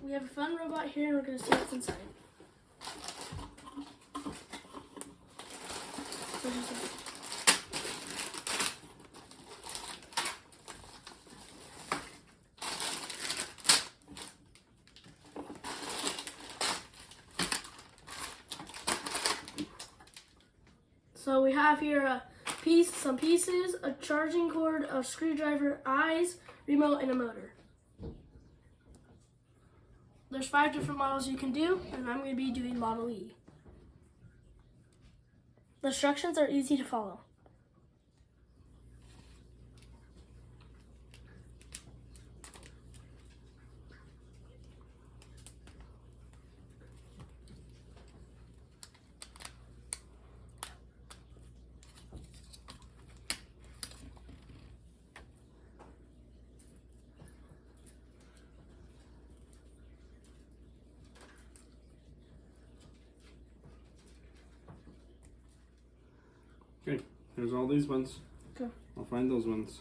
We have a fun robot here, and we're going to see what's inside. So we have here some pieces, a charging cord, a screwdriver, eyes, remote, and a motor. There's 5 different models you can do, and I'm going to be doing Model E. The instructions are easy to follow. Okay, here's all these ones. Okay. I'll find those ones.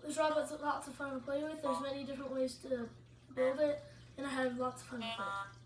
This robot's lots of fun to play with. There's many different ways to build it, and I had lots of fun with it.